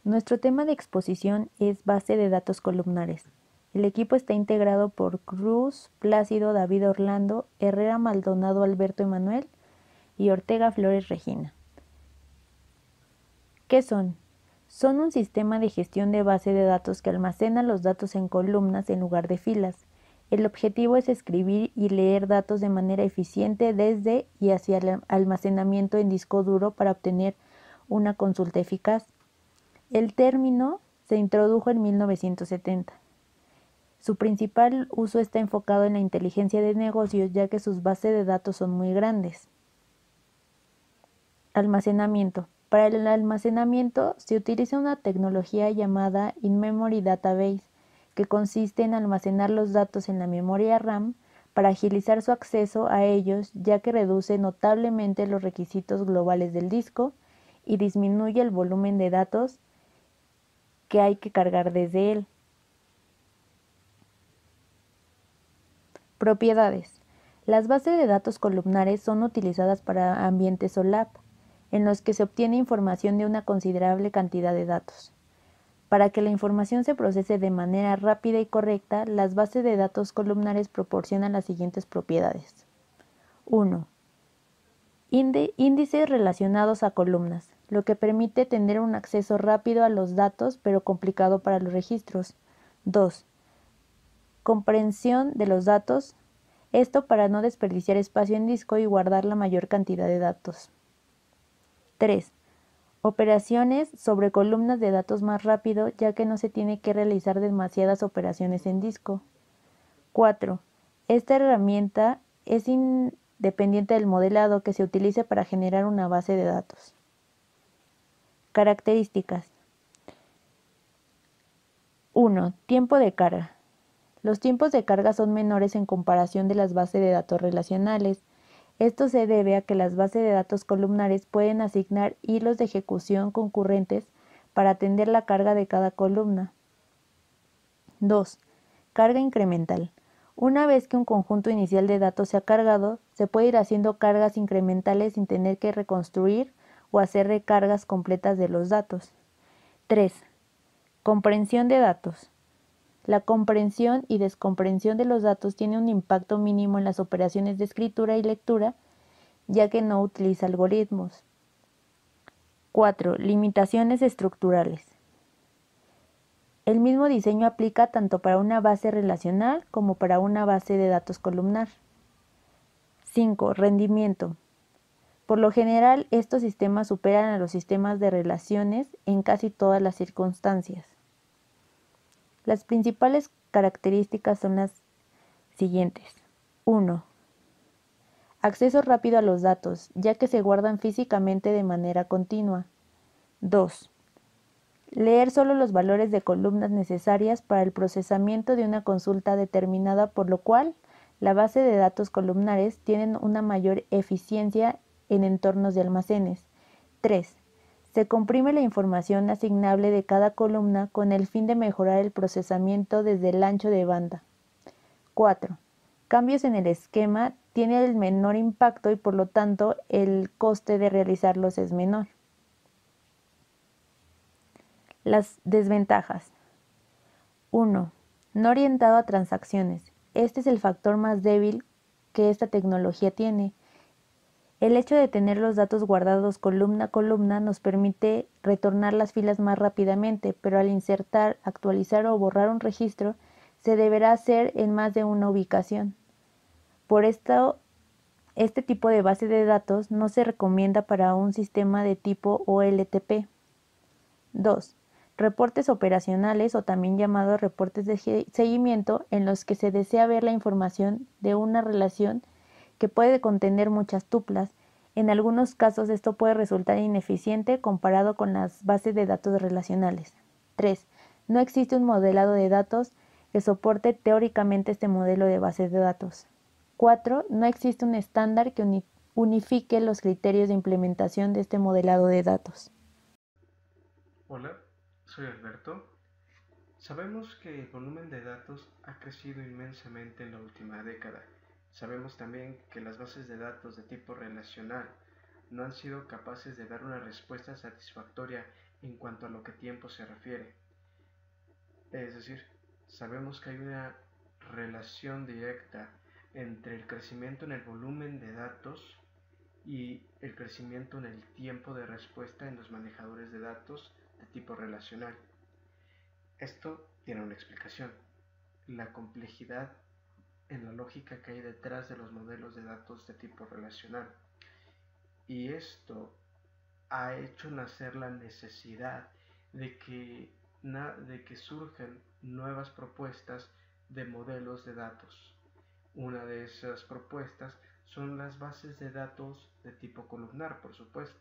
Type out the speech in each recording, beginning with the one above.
Nuestro tema de exposición es base de datos columnares. El equipo está integrado por Cruz, Plácido, David Orlando, Herrera Maldonado Alberto Emanuel y Ortega Flores Regina. ¿Qué son? Son un sistema de gestión de base de datos que almacena los datos en columnas en lugar de filas. El objetivo es escribir y leer datos de manera eficiente desde y hacia el almacenamiento en disco duro para obtener una consulta eficaz. El término se introdujo en 1970. Su principal uso está enfocado en la inteligencia de negocios, ya que sus bases de datos son muy grandes. Almacenamiento. Para el almacenamiento se utiliza una tecnología llamada In-Memory Database, que consiste en almacenar los datos en la memoria RAM para agilizar su acceso a ellos, ya que reduce notablemente los requisitos globales del disco y disminuye el volumen de datos que hay que cargar desde él. Propiedades. Las bases de datos columnares son utilizadas para ambientes OLAP, en los que se obtiene información de una considerable cantidad de datos. Para que la información se procese de manera rápida y correcta, las bases de datos columnares proporcionan las siguientes propiedades. 1. Índices relacionados a columnas, lo que permite tener un acceso rápido a los datos, pero complicado para los registros. 2. Comprensión de los datos, esto para no desperdiciar espacio en disco y guardar la mayor cantidad de datos. 3. Operaciones sobre columnas de datos más rápido, ya que no se tiene que realizar demasiadas operaciones en disco. 4. Esta herramienta es independiente del modelado que se utilice para generar una base de datos. Características. 1. Tiempo de carga. Los tiempos de carga son menores en comparación de las bases de datos relacionales. Esto se debe a que las bases de datos columnares pueden asignar hilos de ejecución concurrentes para atender la carga de cada columna. 2. Carga incremental. Una vez que un conjunto inicial de datos se ha cargado, se puede ir haciendo cargas incrementales sin tener que reconstruir o hacer recargas completas de los datos. 3. Comprensión de datos. La comprensión y descomprensión de los datos tiene un impacto mínimo en las operaciones de escritura y lectura, ya que no utiliza algoritmos. 4. Limitaciones estructurales. El mismo diseño aplica tanto para una base relacional como para una base de datos columnar. 5. Rendimiento. Por lo general, estos sistemas superan a los sistemas de relaciones en casi todas las circunstancias. Las principales características son las siguientes. 1. Acceso rápido a los datos, ya que se guardan físicamente de manera continua. 2. Leer solo los valores de columnas necesarias para el procesamiento de una consulta determinada, por lo cual la base de datos columnares tienen una mayor eficiencia en entornos de almacenes. 3. Se comprime la información asignable de cada columna con el fin de mejorar el procesamiento desde el ancho de banda. 4. Cambios en el esquema tienen el menor impacto y por lo tanto el coste de realizarlos es menor. Las desventajas. 1. No orientado a transacciones. Este es el factor más débil que esta tecnología tiene. El hecho de tener los datos guardados columna a columna nos permite retornar las filas más rápidamente, pero al insertar, actualizar o borrar un registro, se deberá hacer en más de una ubicación. Por esto, este tipo de base de datos no se recomienda para un sistema de tipo OLTP. 2. Reportes operacionales o también llamados reportes de seguimiento en los que se desea ver la información de una relación que puede contener muchas tuplas. En algunos casos esto puede resultar ineficiente comparado con las bases de datos relacionales. 3. No existe un modelado de datos que soporte teóricamente este modelo de bases de datos. 4. No existe un estándar que unifique los criterios de implementación de este modelado de datos. Hola, soy Alberto. Sabemos que el volumen de datos ha crecido inmensamente en la última década. Sabemos también que las bases de datos de tipo relacional no han sido capaces de dar una respuesta satisfactoria en cuanto a lo que tiempo se refiere. Es decir, sabemos que hay una relación directa entre el crecimiento en el volumen de datos y el crecimiento en el tiempo de respuesta en los manejadores de datos de tipo relacional. Esto tiene una explicación: la complejidad en la lógica que hay detrás de los modelos de datos de tipo relacional. Y esto ha hecho nacer la necesidad de que surjan nuevas propuestas de modelos de datos. Una de esas propuestas son las bases de datos de tipo columnar, por supuesto.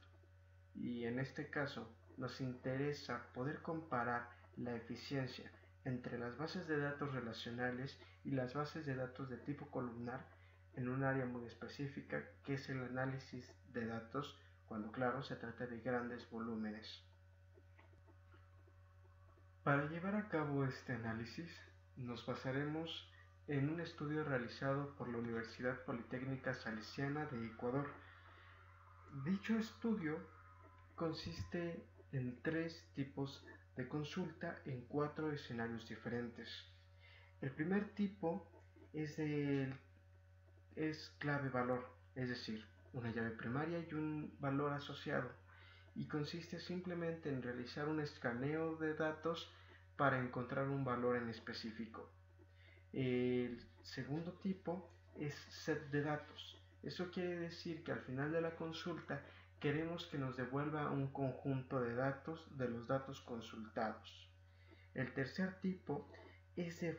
Y en este caso nos interesa poder comparar la eficiencia entre las bases de datos relacionales y las bases de datos de tipo columnar en un área muy específica, que es el análisis de datos, cuando claro se trata de grandes volúmenes. Para llevar a cabo este análisis nos basaremos en un estudio realizado por la Universidad Politécnica Salesiana de Ecuador. Dicho estudio consiste en 3 tipos de consulta en 4 escenarios diferentes. El primer tipo es clave-valor, es decir, una llave primaria y un valor asociado, y consiste simplemente en realizar un escaneo de datos para encontrar un valor en específico. El segundo tipo es set de datos. Eso quiere decir que al final de la consulta queremos que nos devuelva un conjunto de datos de los datos consultados. El tercer tipo es de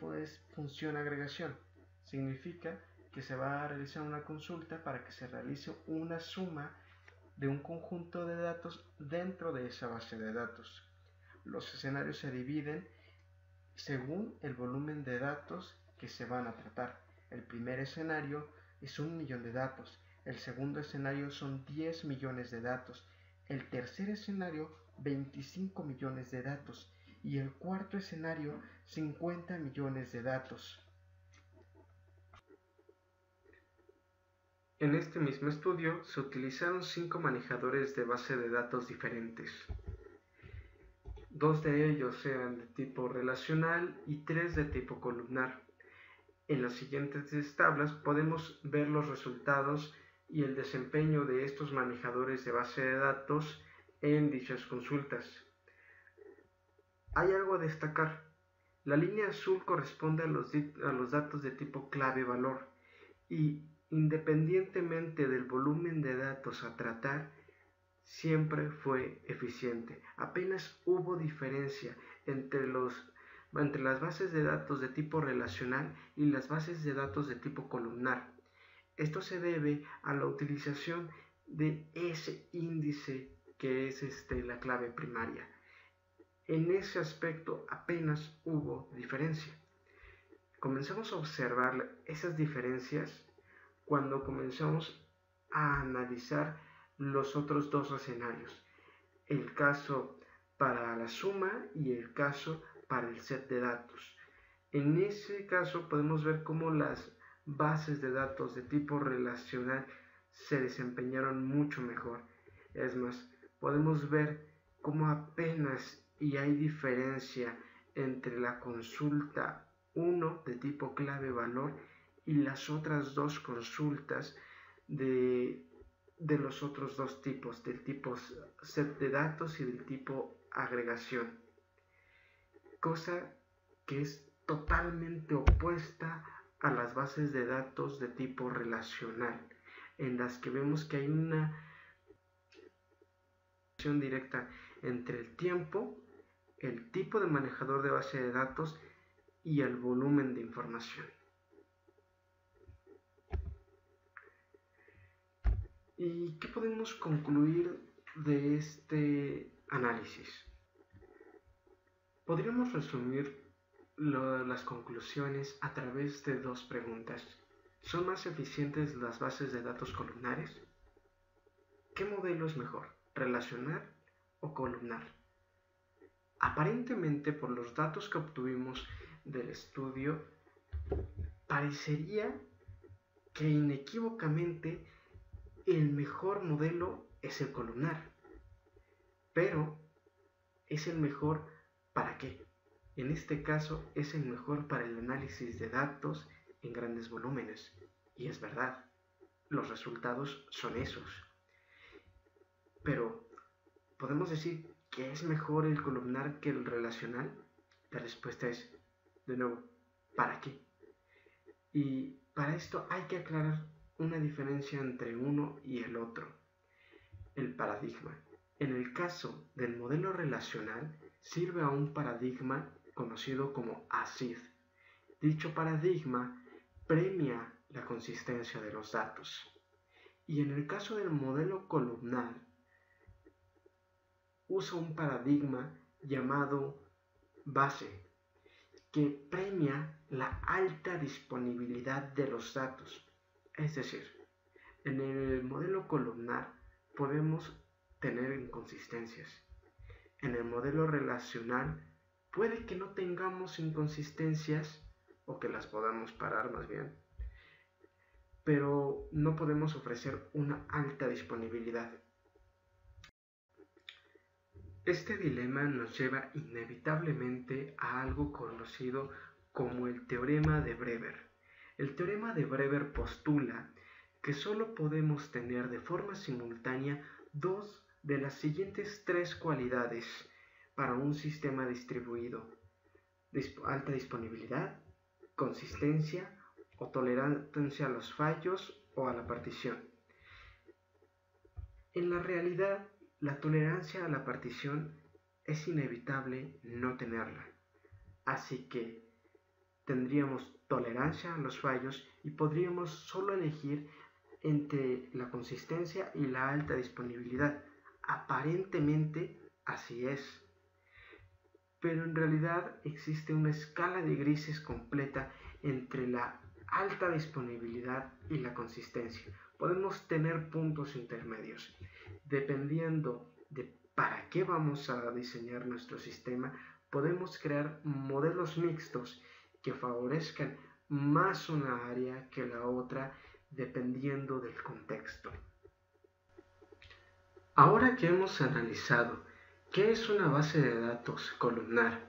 función agregación. Significa que se va a realizar una consulta para que se realice una suma de un conjunto de datos dentro de esa base de datos. Los escenarios se dividen según el volumen de datos que se van a tratar. El primer escenario es 1.000.000 de datos, el segundo escenario son 10 millones de datos, el tercer escenario 25 millones de datos y el cuarto escenario 50 millones de datos. En este mismo estudio se utilizaron 5 manejadores de base de datos diferentes. 2 de ellos eran de tipo relacional y 3 de tipo columnar. En las siguientes tablas podemos ver los resultados y el desempeño de estos manejadores de base de datos en dichas consultas. Hay algo a destacar. La línea azul corresponde a los datos de tipo clave-valor y independientemente del volumen de datos a tratar, siempre fue eficiente. Apenas hubo diferencia entre las bases de datos de tipo relacional y las bases de datos de tipo columnar. Esto se debe a la utilización de ese índice que es la clave primaria. En ese aspecto apenas hubo diferencia. Comenzamos a observar esas diferencias cuando comenzamos a analizar los otros 2 escenarios, el caso para la suma y el caso para el set de datos. En ese caso podemos ver cómo las bases de datos de tipo relacional se desempeñaron mucho mejor. Es más, podemos ver cómo apenas y hay diferencia entre la consulta 1 de tipo clave-valor y las otras 2 consultas de los otros 2 tipos, del tipo set de datos y del tipo agregación, cosa que es totalmente opuesta a las bases de datos de tipo relacional, en las que vemos que hay una relación directa entre el tiempo, el tipo de manejador de base de datos y el volumen de información. ¿Y qué podemos concluir de este análisis? Podríamos resumir las conclusiones a través de 2 preguntas. ¿Son más eficientes las bases de datos columnares? ¿Qué modelo es mejor, relacional o columnar? Aparentemente, por los datos que obtuvimos del estudio, parecería que inequívocamente el mejor modelo es el columnar, pero es el mejor ¿para qué? En este caso es el mejor para el análisis de datos en grandes volúmenes. Y es verdad, los resultados son esos. Pero, ¿podemos decir que es mejor el columnar que el relacional? La respuesta es, de nuevo, ¿para qué? Y para esto hay que aclarar una diferencia entre uno y el otro. El paradigma. En el caso del modelo relacional, sirve a un paradigma conocido como ACID. Dicho paradigma premia la consistencia de los datos. Y en el caso del modelo columnar, usa un paradigma llamado base, que premia la alta disponibilidad de los datos. Es decir, en el modelo columnar podemos tener inconsistencias. En el modelo relacional puede que no tengamos inconsistencias o que las podamos parar más bien, pero no podemos ofrecer una alta disponibilidad. Este dilema nos lleva inevitablemente a algo conocido como el teorema de Brewer. El teorema de Brewer postula que solo podemos tener de forma simultánea dos de las siguientes tres cualidades para un sistema distribuido: alta disponibilidad, consistencia o tolerancia a los fallos o a la partición. En la realidad, la tolerancia a la partición es inevitable no tenerla, así que tendríamos tolerancia a los fallos y podríamos solo elegir entre la consistencia y la alta disponibilidad. Aparentemente así es, pero en realidad existe una escala de grises completa entre la alta disponibilidad y la consistencia. Podemos tener puntos intermedios. Dependiendo de para qué vamos a diseñar nuestro sistema, podemos crear modelos mixtos que favorezcan más una área que la otra dependiendo del contexto. Ahora que hemos analizado qué es una base de datos columnar,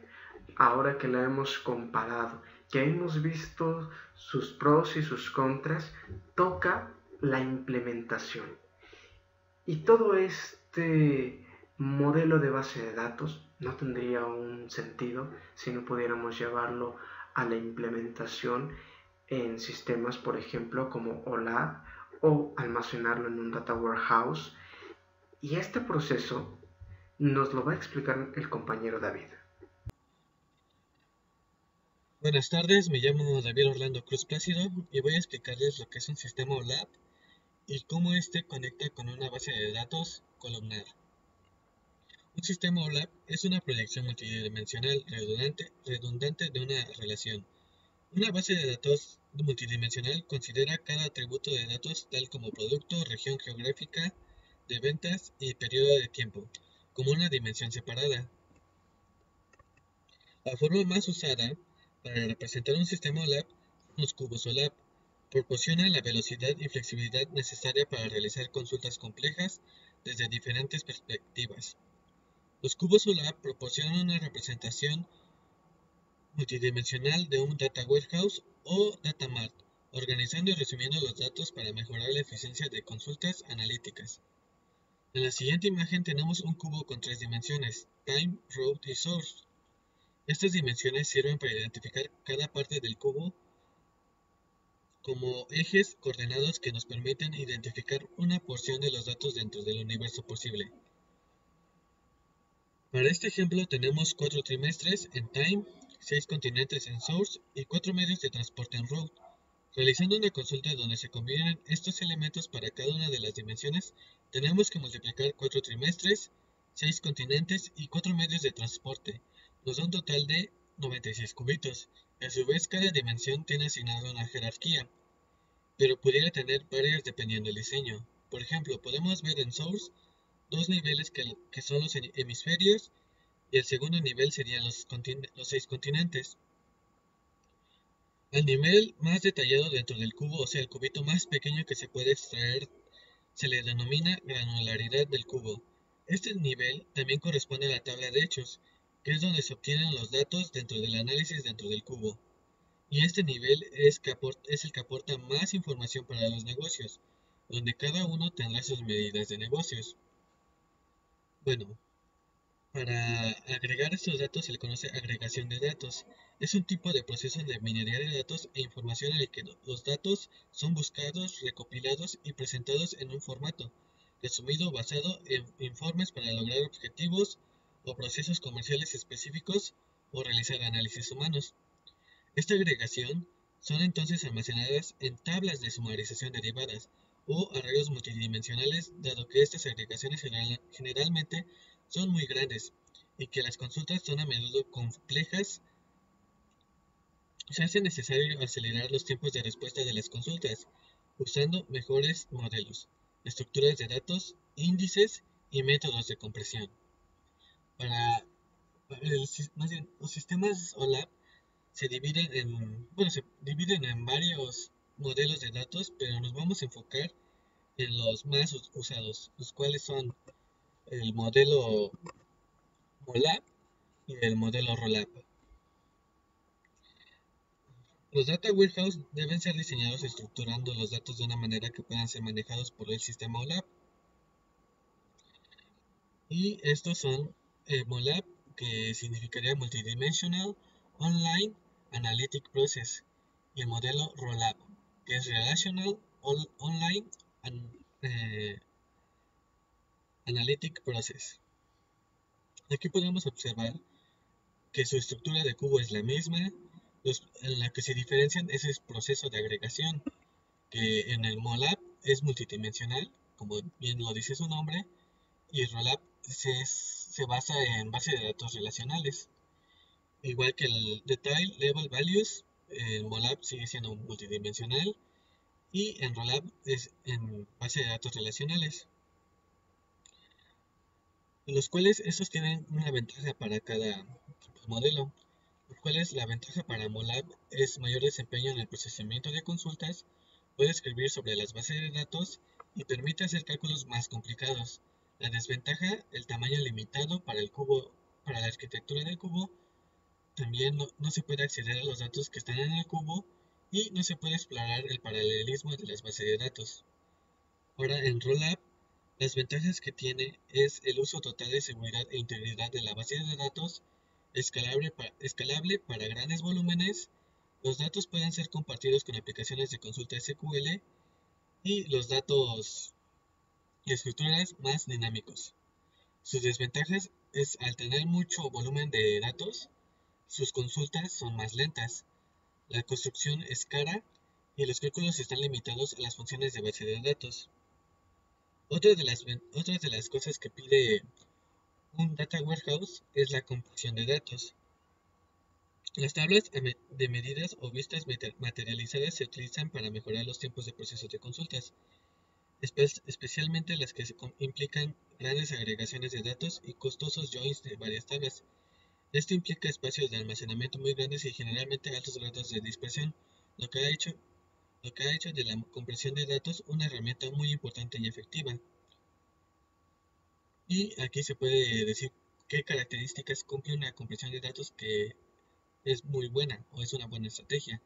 ahora que la hemos comparado, que hemos visto sus pros y sus contras, toca la implementación. Y todo este modelo de base de datos no tendría un sentido si no pudiéramos llevarlo a la implementación en sistemas, por ejemplo, como OLAP o almacenarlo en un data warehouse. Y este proceso nos lo va a explicar el compañero David. Buenas tardes, me llamo David Orlando Cruz Plácido y voy a explicarles lo que es un sistema OLAP y cómo este conecta con una base de datos columnar. Un sistema OLAP es una proyección multidimensional redundante de una relación. Una base de datos multidimensional considera cada atributo de datos tal como producto, región geográfica de ventas y periodo de tiempo, como una dimensión separada. La forma más usada para representar un sistema OLAP son los cubos OLAP. Proporciona la velocidad y flexibilidad necesaria para realizar consultas complejas desde diferentes perspectivas. Los cubos OLAP proporcionan una representación multidimensional de un data warehouse o data mart, organizando y resumiendo los datos para mejorar la eficiencia de consultas analíticas. En la siguiente imagen tenemos un cubo con tres dimensiones: time, route y source. Estas dimensiones sirven para identificar cada parte del cubo como ejes coordenados que nos permiten identificar una porción de los datos dentro del universo posible. Para este ejemplo tenemos 4 trimestres en time, 6 continentes en source y 4 medios de transporte en route. Realizando una consulta donde se combinan estos elementos para cada una de las dimensiones, tenemos que multiplicar 4 trimestres, 6 continentes y 4 medios de transporte. Nos da un total de 96 cubitos. A su vez, cada dimensión tiene asignada una jerarquía, pero pudiera tener varias dependiendo del diseño. Por ejemplo, podemos ver en source dos niveles que son los hemisferios, y el segundo nivel serían los 6 continentes. El nivel más detallado dentro del cubo, o sea, el cubito más pequeño que se puede extraer, se le denomina granularidad del cubo. Este nivel también corresponde a la tabla de hechos, que es donde se obtienen los datos dentro del análisis dentro del cubo. Y este nivel es el que aporta más información para los negocios, donde cada uno tendrá sus medidas de negocios. Bueno, para agregar estos datos se le conoce agregación de datos. Es un tipo de proceso de minería de datos e información en el que los datos son buscados, recopilados y presentados en un formato resumido basado en informes para lograr objetivos o procesos comerciales específicos o realizar análisis humanos. Esta agregación son entonces almacenadas en tablas de sumarización derivadas o arreglos multidimensionales, dado que estas agregaciones generalmente son muy grandes y que las consultas son a menudo complejas, se hace necesario acelerar los tiempos de respuesta de las consultas, usando mejores modelos, estructuras de datos, índices y métodos de compresión. Para los sistemas OLAP se dividen en varios modelos de datos, pero nos vamos a enfocar en los más usados, los cuales son el modelo MOLAP y el modelo ROLAP. Los data warehouse deben ser diseñados estructurando los datos de una manera que puedan ser manejados por el sistema OLAP. Y estos son el MOLAP, que significaría Multidimensional Online Analytic Process, y el modelo ROLAP, que es Relational Online Analytic Process. Aquí podemos observar que su estructura de cubo es la misma, en la que se diferencian es el proceso de agregación, que en el MOLAP es multidimensional, como bien lo dice su nombre, y el ROLAP se basa en base de datos relacionales. Igual que el Detail Level Values, el MOLAP sigue siendo multidimensional y en ROLAP es en base de datos relacionales, los cuales estos tienen una ventaja para cada modelo, los cuales la ventaja para MOLAP es mayor desempeño en el procesamiento de consultas, puede escribir sobre las bases de datos y permite hacer cálculos más complicados. La desventaja, el tamaño limitado para el cubo, para la arquitectura del cubo, también no se puede acceder a los datos que están en el cubo y no se puede explorar el paralelismo de las bases de datos. Ahora en Rollup, las ventajas que tiene es el uso total de seguridad e integridad de la base de datos, escalable para grandes volúmenes, los datos pueden ser compartidos con aplicaciones de consulta SQL y los datos y estructuras más dinámicos. Sus desventajas es al tener mucho volumen de datos, sus consultas son más lentas, la construcción es cara y los cálculos están limitados a las funciones de base de datos. Otras de las cosas que pide un data warehouse es la compresión de datos. Las tablas de medidas o vistas materializadas se utilizan para mejorar los tiempos de proceso de consultas, especialmente las que implican grandes agregaciones de datos y costosos joins de varias tablas. Esto implica espacios de almacenamiento muy grandes y generalmente altos grados de dispersión, lo que ha hecho de la compresión de datos una herramienta muy importante y efectiva. Y aquí se puede decir qué características cumple una compresión de datos que es muy buena o es una buena estrategia,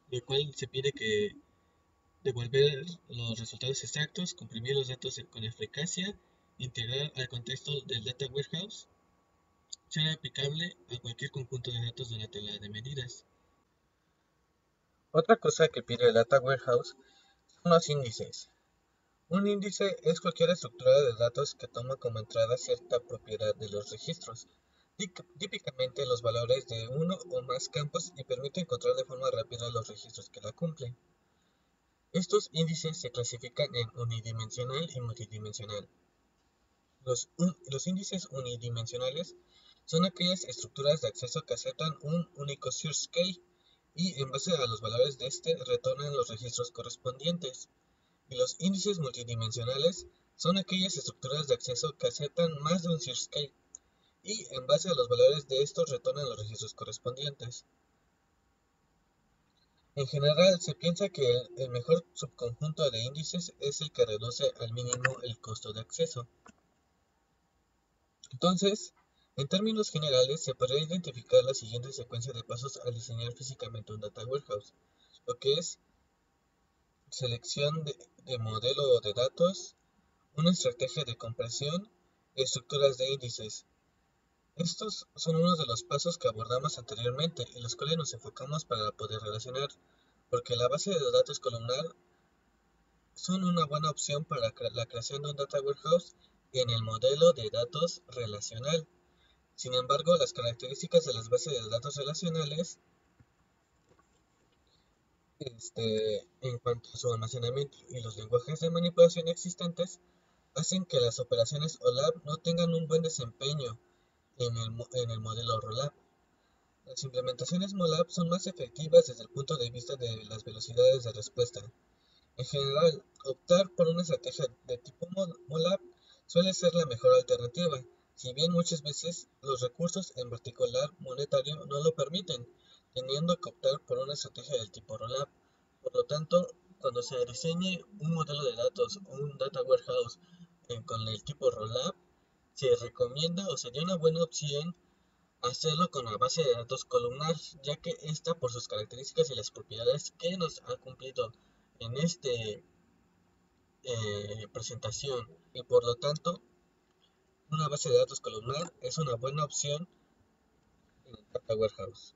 lo cual se pide que devolver los resultados exactos, comprimir los datos con eficacia, integrar al contexto del data warehouse, ser aplicable a cualquier conjunto de datos de una tabla de medidas. Otra cosa que pide el Data Warehouse son los índices. Un índice es cualquier estructura de datos que toma como entrada cierta propiedad de los registros, típicamente los valores de uno o más campos, y permite encontrar de forma rápida los registros que la cumplen. Estos índices se clasifican en unidimensional y multidimensional. Los índices unidimensionales son aquellas estructuras de acceso que aceptan un único source key y en base a los valores de este retornan los registros correspondientes. Y los índices multidimensionales son aquellas estructuras de acceso que aceptan más de un source key y en base a los valores de estos retornan los registros correspondientes. En general, se piensa que el mejor subconjunto de índices es el que reduce al mínimo el costo de acceso. Entonces, en términos generales, se podría identificar la siguiente secuencia de pasos al diseñar físicamente un data warehouse, lo que es selección de modelo de datos, una estrategia de compresión y estructuras de índices. Estos son unos de los pasos que abordamos anteriormente, en los cuales nos enfocamos para poder relacionar, porque la base de datos columnar son una buena opción para la creación de un data warehouse en el modelo de datos relacional. Sin embargo, las características de las bases de datos relacionales, en cuanto a su almacenamiento y los lenguajes de manipulación existentes, hacen que las operaciones OLAP no tengan un buen desempeño en el modelo ROLAP. Las implementaciones MOLAP son más efectivas desde el punto de vista de las velocidades de respuesta. En general, optar por una estrategia de tipo MOLAP suele ser la mejor alternativa, si bien muchas veces los recursos, en particular monetario, no lo permiten, teniendo que optar por una estrategia del tipo ROLAP. Por lo tanto, cuando se diseñe un modelo de datos o un data warehouse con el tipo ROLAP, se recomienda o sería una buena opción hacerlo con la base de datos columnar, ya que esta, por sus características y las propiedades que nos ha cumplido en este presentación, y por lo tanto una base de datos columnar es una buena opción en el Data Warehouse.